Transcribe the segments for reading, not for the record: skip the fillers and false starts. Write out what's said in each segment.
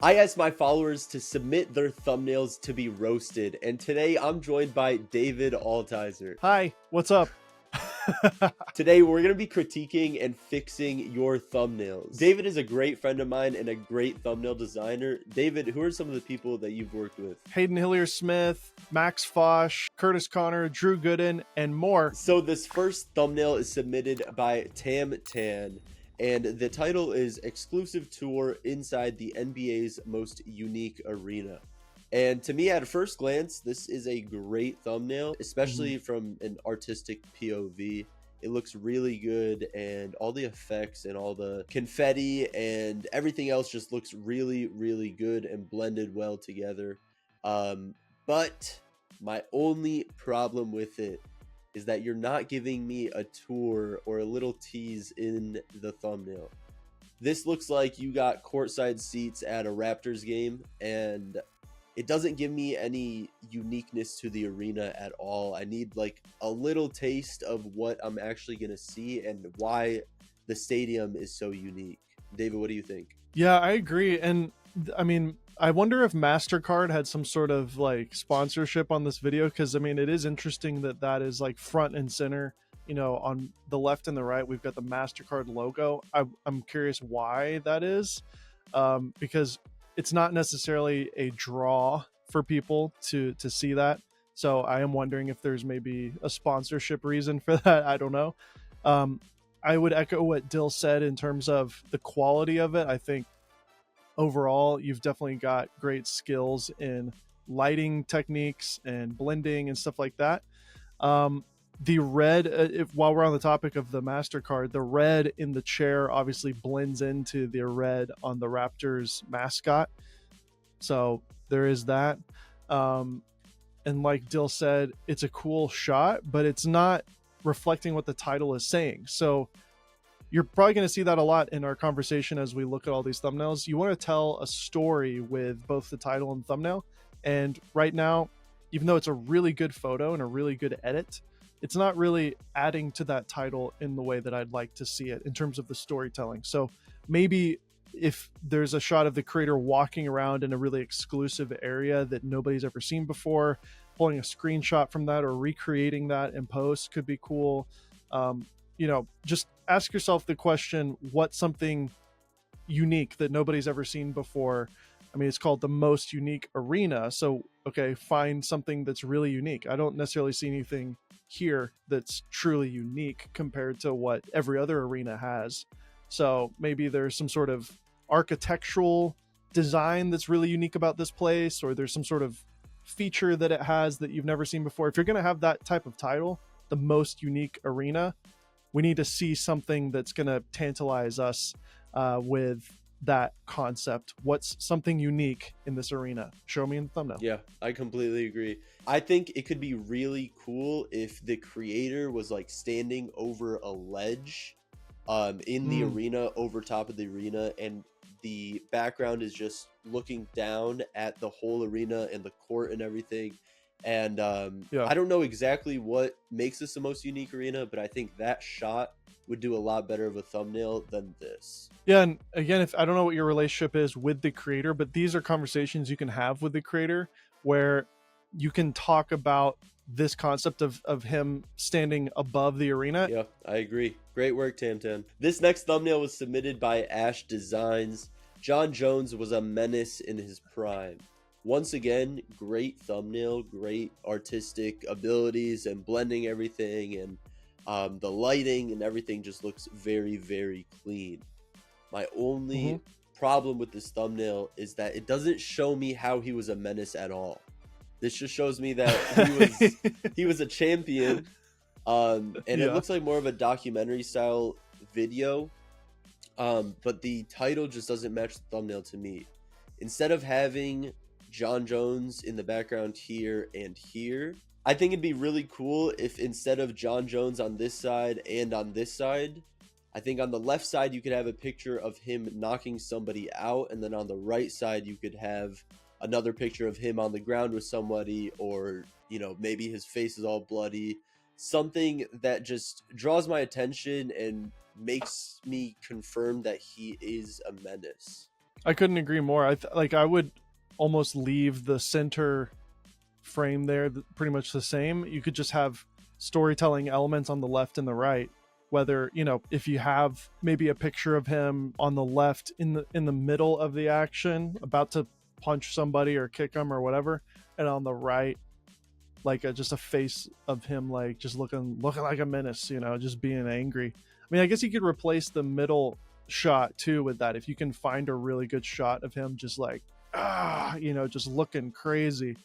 I asked my followers to submit their thumbnails to be roasted, and today I'm joined by David Altizer. Hi, what's up? Today we're going to be critiquing and fixing your thumbnails. David is a great friend of mine and a great thumbnail designer. David, who are some of the people that you've worked with? Hayden Hillier-Smith, Max Fosh, Curtis Connor, Drew Gooden, and more. So this first thumbnail is submitted by Tam Tan, and the title is Exclusive Tour Inside the NBA's Most Unique Arena. And to me, at first glance, this is a great thumbnail, especially from an artistic POV. It looks really good, and all the effects and all the confetti and everything else just looks really, really good and blended well together. But my only problem with it is that you're not giving me a tour or a little tease in the thumbnail. This looks like you got courtside seats at a Raptors game, and it doesn't give me any uniqueness to the arena at all. I need like a little taste of what I'm actually going to see and why the stadium is so unique. David, what do you think? Yeah, I agree. And I mean, I wonder if MasterCard had some sort of like sponsorship on this video, because I mean, it is interesting that that is like front and center. You know, on the left and the right, we've got the MasterCard logo. I'm curious why that is, because it's not necessarily a draw for people to see that. So I am wondering if there's maybe a sponsorship reason for that. I don't know. I would echo what Dill said in terms of the quality of it. I think overall, you've definitely got great skills in lighting techniques and blending and stuff like that. The red, while we're on the topic of the MasterCard, the red in the chair obviously blends into the red on the Raptors mascot. So there is that. And like Dill said, it's a cool shot, but it's not reflecting what the title is saying. So you're probably going to see that a lot in our conversation as we look at all these thumbnails. You want to tell a story with both the title and thumbnail. And right now, even though it's a really good photo and a really good edit, it's not really adding to that title in the way that I'd like to see it in terms of the storytelling. So maybe if there's a shot of the creator walking around in a really exclusive area that nobody's ever seen before, pulling a screenshot from that or recreating that in post could be cool. You know, just ask yourself the question, what's something unique that nobody's ever seen before? I mean, it's called the most unique arena. So, okay, find something that's really unique. I don't necessarily see anything here that's truly unique compared to what every other arena has. So maybe there's some sort of architectural design that's really unique about this place, or there's some sort of feature that it has that you've never seen before. If you're going to have that type of title, the most unique arena, we need to see something that's going to tantalize us with that concept. What's something unique in this arena? Show me in the thumbnail. Yeah, I completely agree. I think it could be really cool if the creator was like standing over a ledge in the arena, over top of the arena, and the background is just looking down at the whole arena and the court and everything. And I don't know exactly what makes this the most unique arena, but I think that shot would do a lot better of a thumbnail than this. Yeah, and again, if I don't know what your relationship is with the creator, but these are conversations you can have with the creator where you can talk about this concept of him standing above the arena. Yeah, I agree. Great work, Tam. This next thumbnail was submitted by Ash Designs. John Jones was a menace in his prime. Once again, great thumbnail, great artistic abilities and blending everything, and the lighting and everything just looks very, very clean. My only problem with this thumbnail is that it doesn't show me how he was a menace at all. This just shows me that he was a champion, and it looks like more of a documentary style video, but the title just doesn't match the thumbnail to me. Instead of having John Jones in the background here and here, I think it'd be really cool if instead of John Jones on this side and on this side, I think on the left side you could have a picture of him knocking somebody out, and then on the right side you could have another picture of him on the ground with somebody, or, you know, maybe his face is all bloody. Something that just draws my attention and makes me confirm that he is a menace. I couldn't agree more. I would almost leave the center frame there pretty much the same. You could just have storytelling elements on the left and the right. Whether, you know, if you have maybe a picture of him on the left in the middle of the action, about to punch somebody or kick them or whatever, and on the right, like just a face of him, like just looking like a menace, you know, just being angry. I mean, I guess you could replace the middle shot too with that if you can find a really good shot of him just like you know, just looking crazy.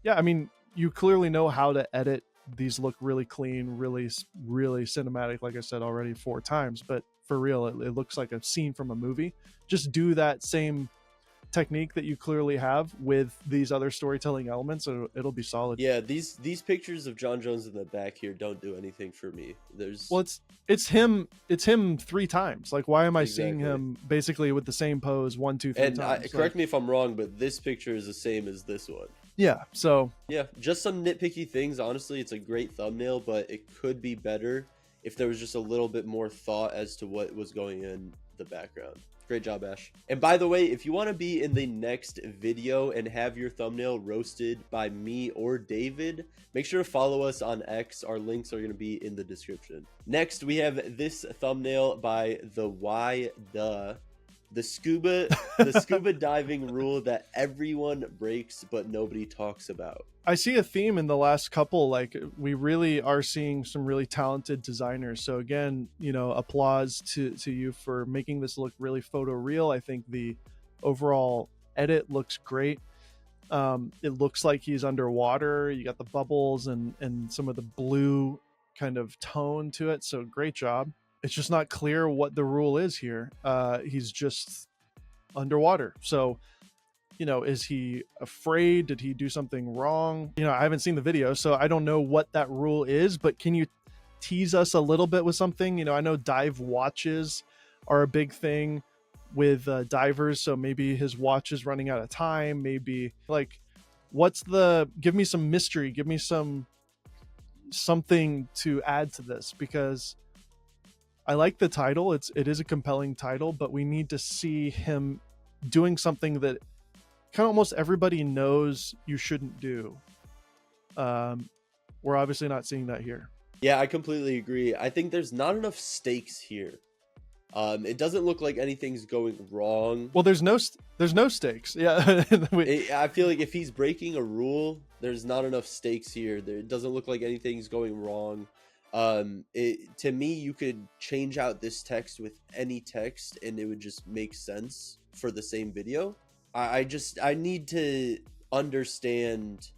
Yeah, I mean, you clearly know how to edit these look really clean, really cinematic, like I said already 4 times, but for real, it looks like a scene from a movie. Just do that same technique that you clearly have with these other storytelling elements, and it'll be solid. Yeah, these pictures of John Jones in the back here don't do anything for me. There's Well, it's him 3 times. Like, why am I seeing Exactly. him basically with the same pose 1, 2, 3 and times? correct me if I'm wrong, but this picture is the same as this one. Yeah, so Yeah, just some nitpicky things. Honestly, it's a great thumbnail, but it could be better if there was just a little bit more thought as to what was going in the background. Great job, Ash. And by the way, if you want to be in the next video and have your thumbnail roasted by me or David, make sure to follow us on X. Our links are going to be in the description. Next, we have this thumbnail by the Why Duh. The scuba diving rule that everyone breaks but nobody talks about. I see a theme in the last couple. Like, we really are seeing some really talented designers. So again, you know, applause to you for making this look really photoreal. I think the overall edit looks great. It looks like he's underwater. You got the bubbles and some of the blue kind of tone to it. So great job. It's just not clear what the rule is here. He's just underwater. So, you know, is he afraid? Did he do something wrong? You know, I haven't seen the video, so I don't know what that rule is, but can you tease us a little bit with something? You know, I know dive watches are a big thing with divers, so maybe his watch is running out of time. Maybe, like, give me some mystery, give me something to add to this, because I like the title. It is a compelling title, but we need to see him doing something that kind of almost everybody knows you shouldn't do. We're obviously not seeing that here. Yeah, I completely agree. I think there's not enough stakes here. It doesn't look like anything's going wrong. Well, there's no stakes. Yeah. I feel like if he's breaking a rule, there's not enough stakes here. It doesn't look like anything's going wrong. To me, you could change out this text with any text and it would just make sense for the same video. I need to understand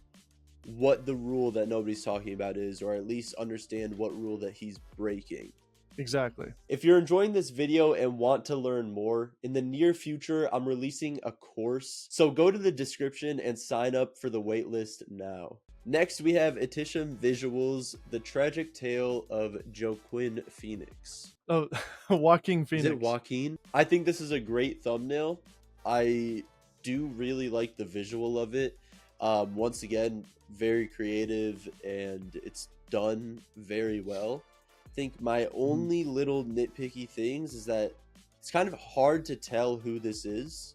what the rule that nobody's talking about is, or at least understand what rule that he's breaking. Exactly. If you're enjoying this video and want to learn more, in the near future, I'm releasing a course. So go to the description and sign up for the waitlist now. Next, we have Etisham Visuals, The Tragic Tale of Joaquin Phoenix. Oh, Joaquin Phoenix. Is it Joaquin? I think this is a great thumbnail. I do really like the visual of it. Once again, very creative and it's done very well. I think my only little nitpicky things is that it's kind of hard to tell who this is.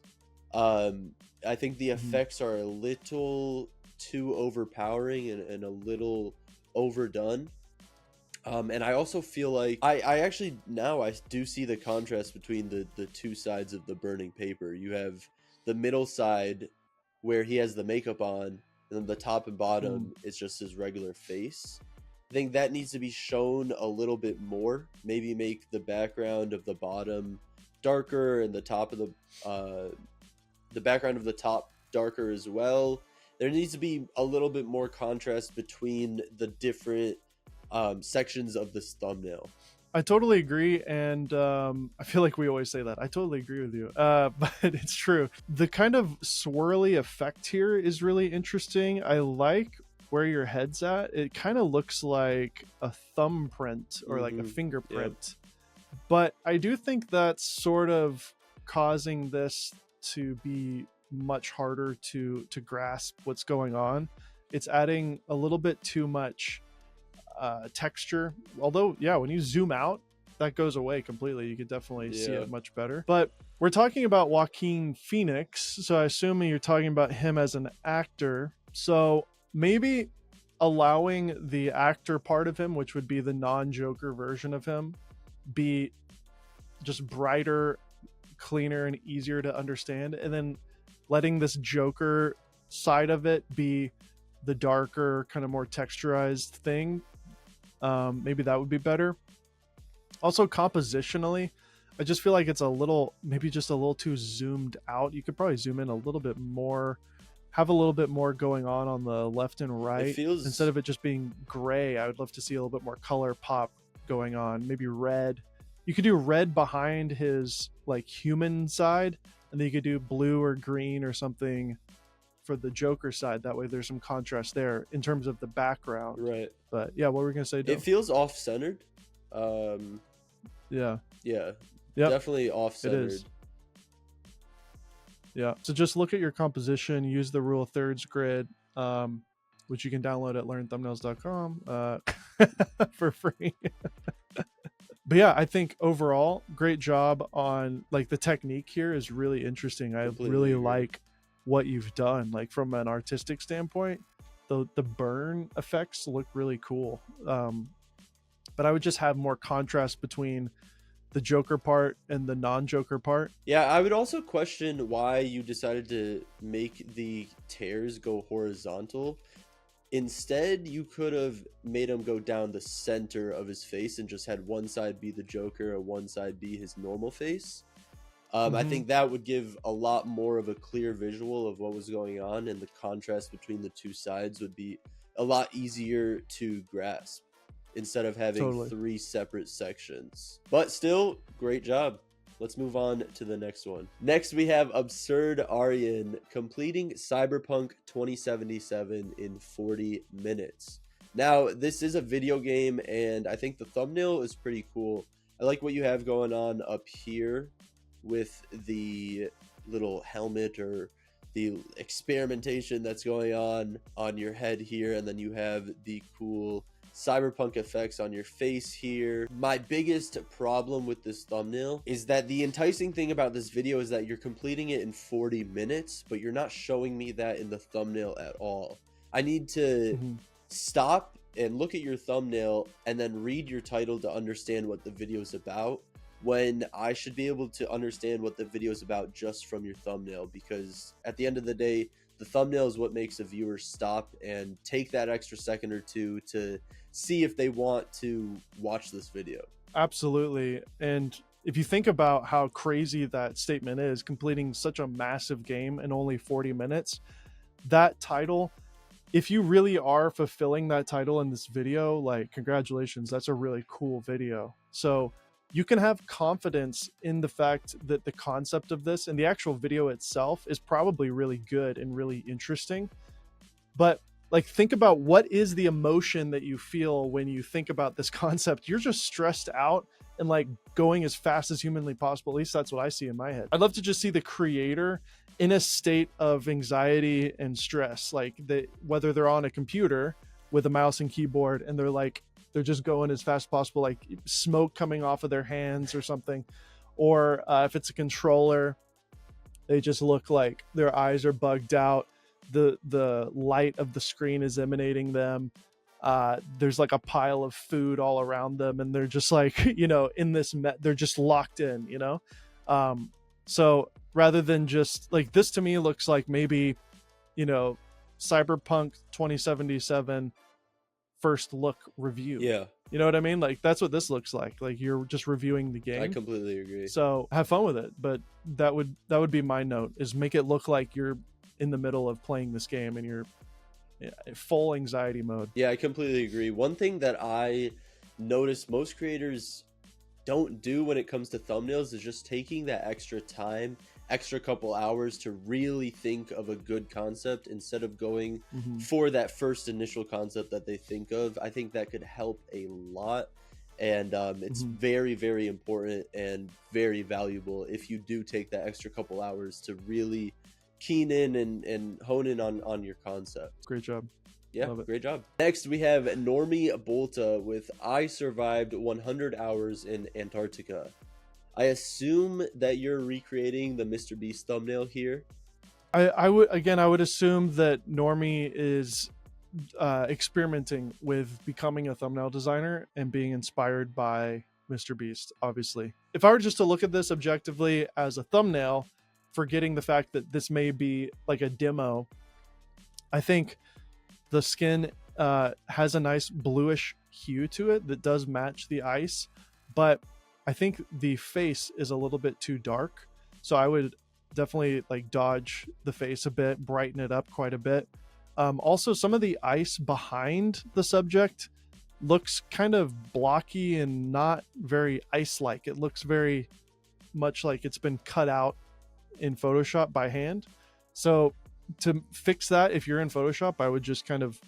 I think the effects are a little too overpowering and a little overdone. And I also feel like I actually now I do see the contrast between the two sides of the burning paper. You have the middle side where he has the makeup on, and then the top and bottom is just his regular face. I think that needs to be shown a little bit more. Maybe make the background of the bottom darker and the top of the background of the top darker as well. There needs to be a little bit more contrast between the different sections of this thumbnail. I totally agree, and I feel like we always say that. I totally agree with you, but it's true. The kind of swirly effect here is really interesting. I like where your head's at. It kind of looks like a thumbprint or like a fingerprint. Yep. But I do think that's sort of causing this to be much harder to grasp what's going on. It's adding a little bit too much texture. Although, yeah, when you zoom out, that goes away completely. You could definitely see Yeah. it much better. But we're talking about Joaquin Phoenix, so I assume you're talking about him as an actor. So maybe allowing the actor part of him, which would be the non-Joker version of him, be just brighter, cleaner, and easier to understand, and then letting this Joker side of it be the darker, kind of more texturized thing. Maybe that would be better. Also, compositionally, I just feel like it's a little, maybe just a little too zoomed out. You could probably zoom in a little bit more, have a little bit more going on the left and right. Instead of it just being gray, I would love to see a little bit more color pop going on. Maybe red. You could do red behind his like human side, and then you could do blue or green or something for the Joker side. That way there's some contrast there in terms of the background. Right. But yeah, what were we gonna say, Dale? It feels off-centered. Yeah. Yeah. Yep. Definitely off-centered. It is. Yeah. So just look at your composition, use the rule of thirds grid, which you can download at learnthumbnails.com for free. But yeah, I think overall, great job on like the technique here is really interesting. I really like what you've done. Like from an artistic standpoint, the burn effects look really cool. But I would just have more contrast between the Joker part and the non-Joker part. Yeah, I would also question why you decided to make the tears go horizontal. Instead, you could have made him go down the center of his face and just had one side be the Joker and one side be his normal face. I think that would give a lot more of a clear visual of what was going on, and the contrast between the two sides would be a lot easier to grasp instead of having three separate sections. But still, great job. Let's move on to the next one. Next, we have Absurd Aryan completing Cyberpunk 2077 in 40 minutes. Now, this is a video game, and I think the thumbnail is pretty cool. I like what you have going on up here with the little helmet or the experimentation that's going on your head here, and then you have the cool cyberpunk effects on your face here. My biggest problem with this thumbnail is that the enticing thing about this video is that you're completing it in 40 minutes, but you're not showing me that in the thumbnail at all. I need to stop and look at your thumbnail and then read your title to understand what the video is about, when I should be able to understand what the video is about just from your thumbnail, because at the end of the day, the thumbnail is what makes a viewer stop and take that extra second or two to see if they want to watch this video. Absolutely. And if you think about how crazy that statement is, completing such a massive game in only 40 minutes, that title, if you really are fulfilling that title in this video, like, congratulations, that's a really cool video. So you can have confidence in the fact that the concept of this and the actual video itself is probably really good and really interesting. But like, think about what is the emotion that you feel when you think about this concept. You're just stressed out and like going as fast as humanly possible. At least that's what I see in my head. I'd love to just see the creator in a state of anxiety and stress, like whether they're on a computer with a mouse and keyboard and they're just going as fast as possible, like smoke coming off of their hands or something. Or if it's a controller, they just look like their eyes are bugged out. The light of the screen is emanating them. There's like a pile of food all around them, and they're just like, in this, they're just locked in, So rather than just like this, to me looks like maybe, Cyberpunk 2077 first look review. Yeah. You know what I mean? Like, that's what this looks like. Like, you're just reviewing the game. I completely agree. So have fun with it. But that would be my note, is make it look like you're in the middle of playing this game and you're full anxiety mode. Yeah, I completely agree. One thing that I notice most creators don't do when it comes to thumbnails is just taking that extra time, extra couple hours to really think of a good concept instead of going for that first initial concept that they think of. I think that could help a lot. And it's very, very important and very valuable if you do take that extra couple hours to really keen in and hone in on your concept. Great job. Yeah, Love it. great job. Next, we have Normie Bolta with I survived 100 hours in Antarctica. I assume that you're recreating the Mr. Beast thumbnail here. I would assume that Normie is experimenting with becoming a thumbnail designer and being inspired by Mr. Beast, obviously. If I were just to look at this objectively as a thumbnail, forgetting the fact that this may be like a demo, I think the skin has a nice bluish hue to it that does match the ice, but I think the face is a little bit too dark. So I would definitely like dodge the face a bit, brighten it up quite a bit. Also, some of the ice behind the subject looks kind of blocky and not very ice-like. It looks very much like it's been cut out in Photoshop by hand. So to fix that, if you're in Photoshop, I would just kind of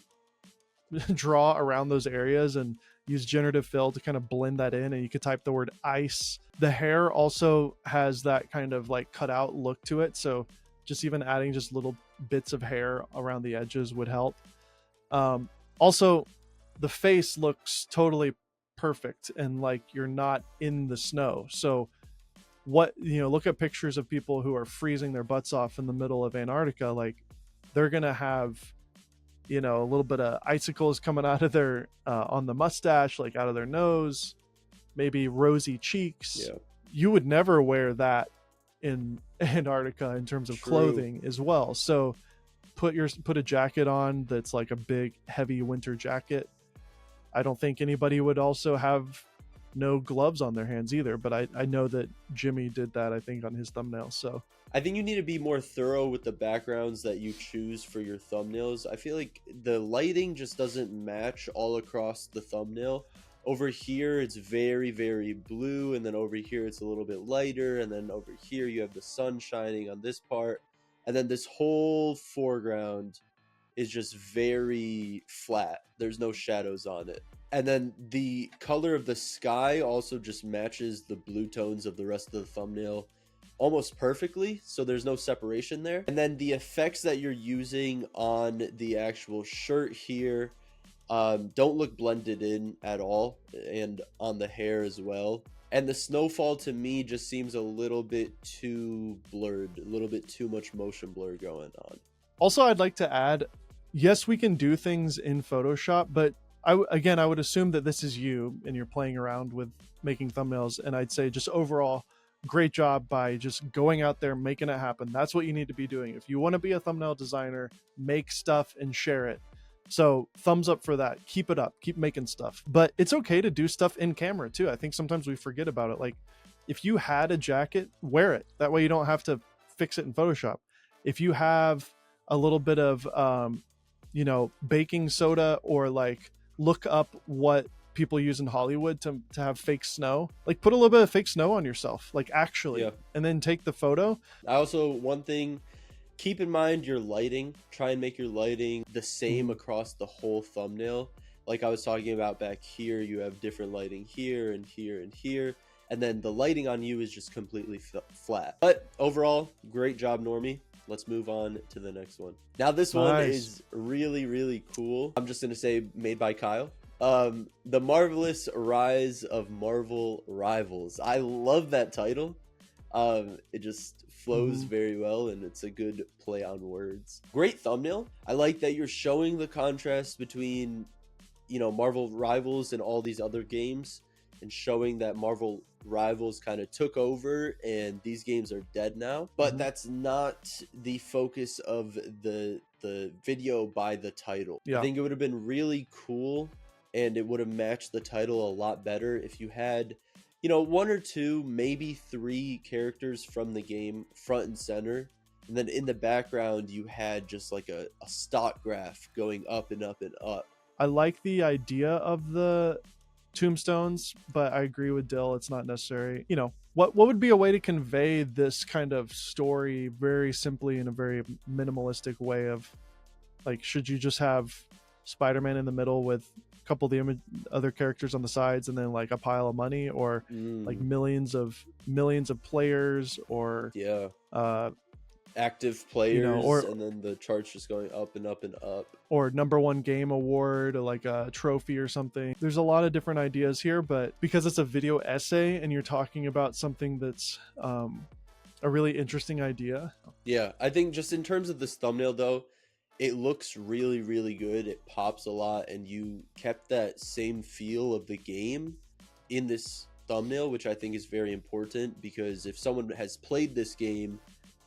draw around those areas and use generative fill to kind of blend that in, and you could type the word ice. The hair also has that kind of like cut out look to it, so just even adding just little bits of hair around the edges would help. Also, the face looks totally perfect and like you're not in the snow. So what, look at pictures of people who are freezing their butts off in the middle of Antarctica. Like they're gonna have a little bit of icicles coming out of their on the mustache, like out of their nose, maybe rosy cheeks. Yeah. You would never wear that in Antarctica in terms of True. clothing as well. So put a jacket on that's like a big heavy winter jacket. I don't think anybody would also have no gloves on their hands either, but I know that Jimmy did that, I think, on his thumbnail. So I think you need to be more thorough with the backgrounds that you choose for your thumbnails. I feel like the lighting just doesn't match all across the thumbnail. Over here, it's very, very blue, and then over here, it's a little bit lighter, and then over here, you have the sun shining on this part, and then this whole foreground is just very flat. There's no shadows on it. And then the color of the sky also just matches the blue tones of the rest of the thumbnail almost perfectly, so there's no separation there. And then the effects that you're using on the actual shirt here don't look blended in at all, and on the hair as well. And the snowfall to me just seems a little bit too blurred, a little bit too much motion blur going on. Also, I'd like to add, yes, we can do things in Photoshop, but I would assume that this is you and you're playing around with making thumbnails, and I'd say just overall, great job by just going out there, making it happen. That's what you need to be doing. If you want to be a thumbnail designer, make stuff and share it. So thumbs up for that. Keep it up. Keep making stuff. But it's okay to do stuff in camera too. I think sometimes we forget about it. Like if you had a jacket, wear it. That way you don't have to fix it in Photoshop. If you have a little bit of, baking soda, or like look up what people use in Hollywood to have fake snow, like put a little bit of fake snow on yourself, like actually, and then take the photo. I also, one thing, keep in mind your lighting. Try and make your lighting the same across the whole thumbnail. Like I was talking about back here, you have different lighting here and here and here, and then the lighting on you is just completely flat. But overall, great job, Normie. Let's move on to the next one. Now this one is really, really cool. I'm just gonna say made by Kyle. The Marvelous Rise of Marvel Rivals. I love that title. It just flows very well, and it's a good play on words. Great thumbnail. I like that you're showing the contrast between, Marvel Rivals and all these other games, and showing that Marvel Rivals kind of took over and these games are dead now. But that's not the focus of the video by the title. I think it would have been really cool, and it would have matched the title a lot better if you had, one or two, maybe three characters from the game front and center, and then in the background you had just like a stock graph going up and up and up. I like the idea of the tombstones, but I agree with Dill, it's not necessary. What would be a way to convey this kind of story very simply in a very minimalistic way of, like, should you just have Spider-Man in the middle with a couple of the other characters on the sides, and then like a pile of money, or like millions of players, or active you players, know, or and then the charts just going up and up and up. or #1 game award, or like a trophy or something. There's a lot of different ideas here, but because it's a video essay and you're talking about something that's a really interesting idea. Yeah, I think just in terms of this thumbnail though, it looks really, really good. It pops a lot, and you kept that same feel of the game in this thumbnail, which I think is very important, because if someone has played this game,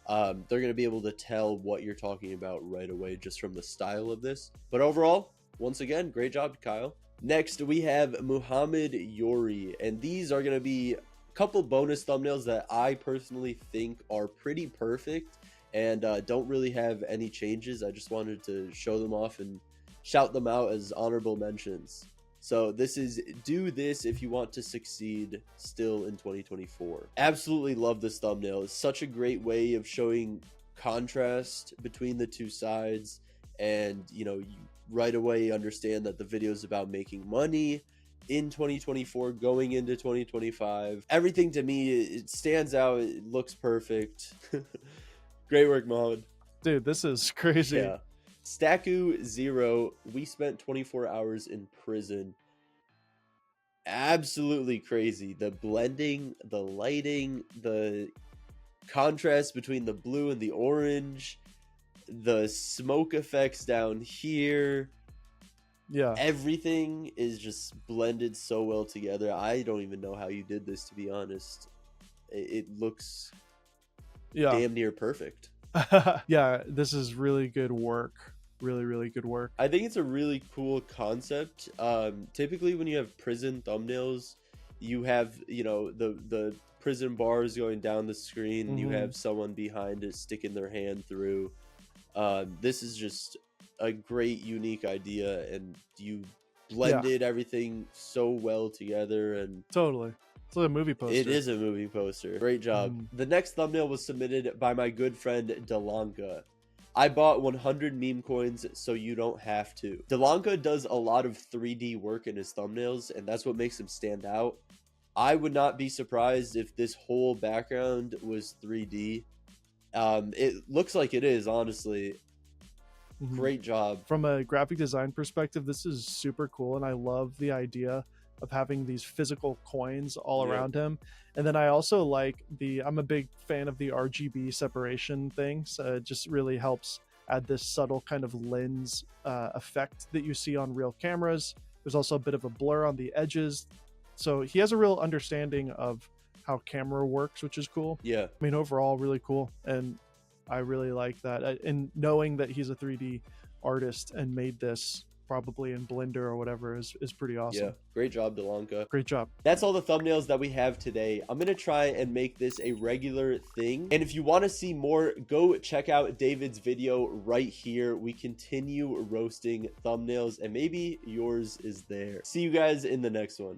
they're going to be able to tell what you're talking about right away just from the style of this. But overall, once again, great job, Kyle. Next, we have Muhammad Yori, and these are going to be a couple bonus thumbnails that I personally think are pretty perfect and don't really have any changes. I just wanted to show them off and shout them out as honorable mentions. So this is do this if you want to succeed still in 2024. Absolutely love this thumbnail. It's such a great way of showing contrast between the two sides, and you know, you right away understand that the video is about making money in 2024 going into 2025. Everything to me, it stands out. It looks perfect. Great work, Mohammed. Dude, this is crazy. Yeah. Staku 0, we spent 24 hours in prison. Absolutely crazy. The blending, the lighting, the contrast between the blue and the orange, the smoke effects down here. Yeah. Everything is just blended so well together. I don't even know how you did this, to be honest. It looks damn near perfect. Yeah, this is really good work. Really good work. I think it's a really cool concept. Typically when you have prison thumbnails, you have, you know, the prison bars going down the screen, and you have someone behind it sticking their hand through. This is just a great, unique idea, and you blended everything so well together. And totally, it's like a movie poster. It is a movie poster. Great job. The next thumbnail was submitted by my good friend Delanka. I bought 100 meme coins so you don't have to. Delanka does a lot of 3D work in his thumbnails, and that's what makes him stand out. I would not be surprised if this whole background was 3D. It looks like it is, honestly. Great job. From a graphic design perspective, this is super cool, and I love the idea of having these physical coins all around him. And then I also like I'm a big fan of the RGB separation thing, so it just really helps add this subtle kind of lens effect that you see on real cameras. There's also a bit of a blur on the edges, so he has a real understanding of how camera works, which is cool. Yeah, I mean, overall really cool, and I really like that. And knowing that he's a 3D artist and made this probably in Blender or whatever is pretty awesome. Yeah, great job, Delanka. Great job. That's all the thumbnails that we have today. I'm gonna try and make this a regular thing, and if you want to see more, go check out David's video right here. We continue roasting thumbnails, and maybe yours is there. See you guys in the next one.